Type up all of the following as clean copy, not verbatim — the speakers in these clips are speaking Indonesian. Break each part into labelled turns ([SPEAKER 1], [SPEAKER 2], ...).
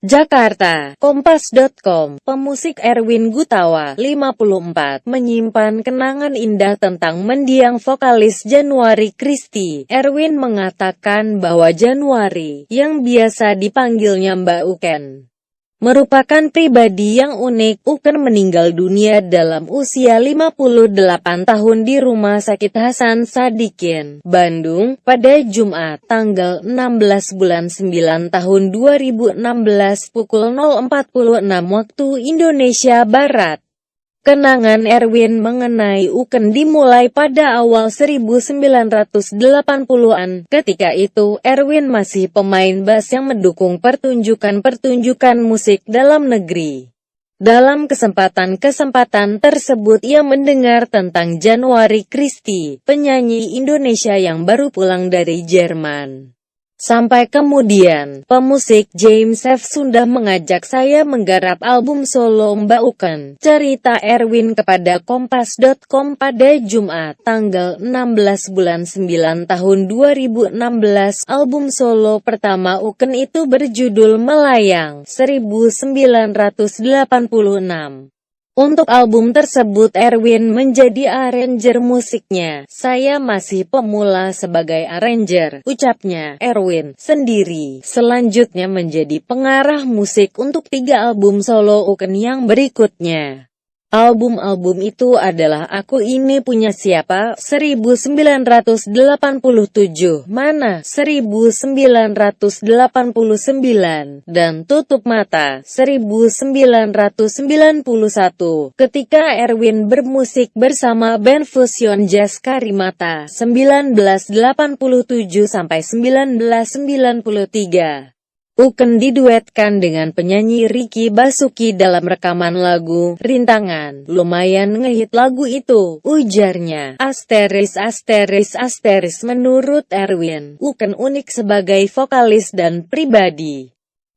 [SPEAKER 1] Jakarta, Kompas.com, pemusik Erwin Gutawa, 54, menyimpan kenangan indah tentang mendiang vokalis January Christie. Erwin mengatakan bahwa January, yang biasa dipanggilnya Mbak Uken, merupakan pribadi yang unik. Uken meninggal dunia dalam usia 58 tahun di Rumah Sakit Hasan Sadikin, Bandung, pada Jumat, tanggal 16 bulan 9 tahun 2016 pukul 0.46 waktu Indonesia Barat. Kenangan Erwin mengenai Uken dimulai pada awal 1980-an. Ketika itu, Erwin masih pemain bass yang mendukung pertunjukan-pertunjukan musik dalam negeri. Dalam kesempatan tersebut ia mendengar tentang January Christie, penyanyi Indonesia yang baru pulang dari Jerman. Sampai kemudian, pemusik James F. Sunda mengajak saya menggarap album solo Mbak Uken. Cerita Erwin kepada Kompas.com pada Jumat, tanggal 16 bulan 9 tahun 2016. Album solo pertama Uken itu berjudul Melayang, 1986. Untuk album tersebut Erwin menjadi arranger musiknya. Saya masih pemula sebagai arranger, ucapnya Erwin sendiri. Selanjutnya menjadi pengarah musik untuk 3 album solo Uken yang berikutnya. Album-album itu adalah Aku Ini Punya Siapa, 1987, Mana, 1989, dan Tutup Mata, 1991. Ketika Erwin bermusik bersama band fusion jazz Karimata, 1987-1993. Uken diduetkan dengan penyanyi Ricky Basuki dalam rekaman lagu Rintangan. Lumayan ngehit lagu itu, ujarnya. Menurut Erwin, Uken unik sebagai vokalis dan pribadi.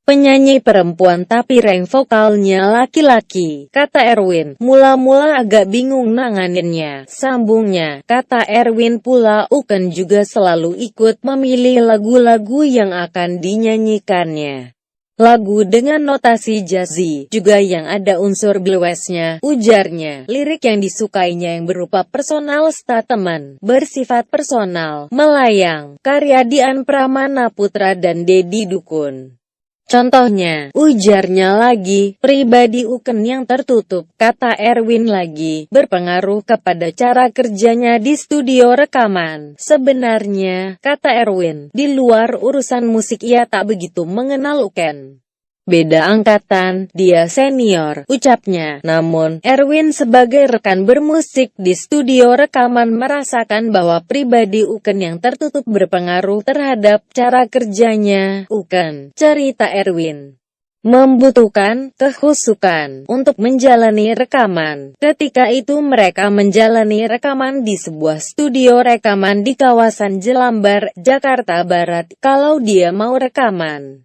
[SPEAKER 1] Penyanyi perempuan tapi rank vokalnya laki-laki, kata Erwin. Mula-mula agak bingung nanganinnya, sambungnya. Kata Erwin pula, Uken juga selalu ikut memilih lagu-lagu yang akan dinyanyikannya. Lagu dengan notasi jazzy, juga yang ada unsur bluesnya, ujarnya. Lirik yang disukainya yang berupa personal statement, bersifat personal. Melayang, karya Dian Pramana Putra dan Dedi Dukun. Contohnya, ujarnya lagi, pribadi Uken yang tertutup, kata Erwin lagi, berpengaruh kepada cara kerjanya di studio rekaman. Sebenarnya, kata Erwin, di luar urusan musik ia tak begitu mengenal Uken. Beda angkatan, dia senior, ucapnya. Namun, Erwin sebagai rekan bermusik di studio rekaman merasakan bahwa pribadi Uken yang tertutup berpengaruh terhadap cara kerjanya. Uken, cerita Erwin, membutuhkan kehusukan untuk menjalani rekaman. Ketika itu mereka menjalani rekaman di sebuah studio rekaman di kawasan Jelambar, Jakarta Barat. Kalau dia mau rekaman,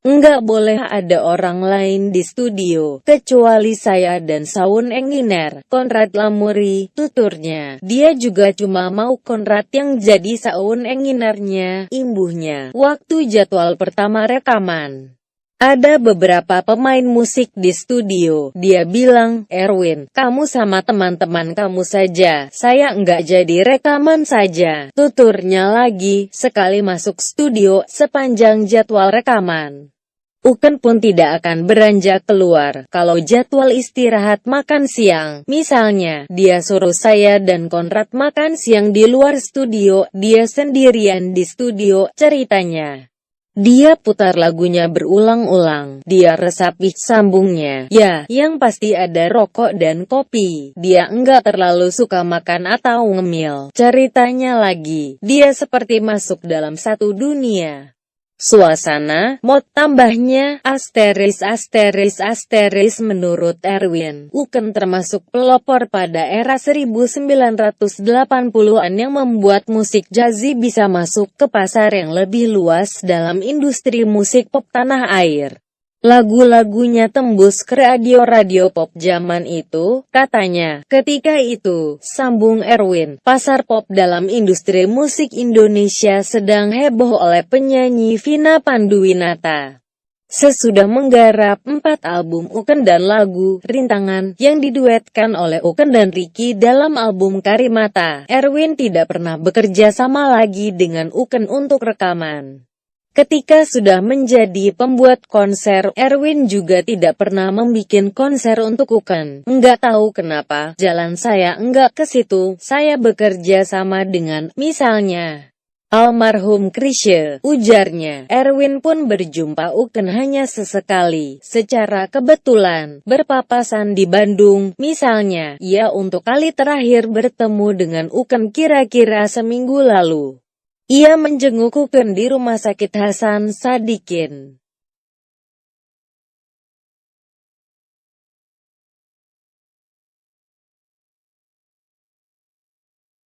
[SPEAKER 1] enggak boleh ada orang lain di studio, kecuali saya dan Saun Enginer, Konrad Lamuri, tuturnya. Dia juga cuma mau Konrad yang jadi Saun Enginernya, imbuhnya. Waktu jadwal pertama rekaman, ada beberapa pemain musik di studio. Dia bilang, Erwin, kamu sama teman-teman kamu saja, saya enggak jadi rekaman saja. Tuturnya lagi, sekali masuk studio, sepanjang jadwal rekaman, Uken pun tidak akan beranjak keluar. Kalau jadwal istirahat makan siang, misalnya, dia suruh saya dan Konrad makan siang di luar studio, dia sendirian di studio, ceritanya. Dia putar lagunya berulang-ulang, dia resapi, sambungnya. Ya, yang pasti ada rokok dan kopi. Dia enggak terlalu suka makan atau ngemil. Ceritanya lagi, dia seperti masuk dalam satu dunia suasana, mod tambahnya, menurut Erwin, Uken termasuk pelopor pada era 1980-an yang membuat musik jazzy bisa masuk ke pasar yang lebih luas dalam industri musik pop tanah air. Lagu-lagunya tembus ke radio-radio pop zaman itu, katanya. Ketika itu, sambung Erwin, pasar pop dalam industri musik Indonesia sedang heboh oleh penyanyi Vina Panduwinata. Sesudah menggarap 4 album Uken dan lagu rintangan yang diduetkan oleh Uken dan Ricky dalam album Karimata, Erwin tidak pernah bekerja sama lagi dengan Uken untuk rekaman. Ketika sudah menjadi pembuat konser, Erwin juga tidak pernah membuat konser untuk Uken. Enggak tahu kenapa, jalan saya enggak ke situ, saya bekerja sama dengan, misalnya, almarhum Chrisye, ujarnya. Erwin pun berjumpa Uken hanya sesekali, secara kebetulan, berpapasan di Bandung, misalnya. Ia untuk kali terakhir bertemu dengan Uken kira-kira seminggu lalu. Ia menjenguk Uken di Rumah Sakit Hasan Sadikin.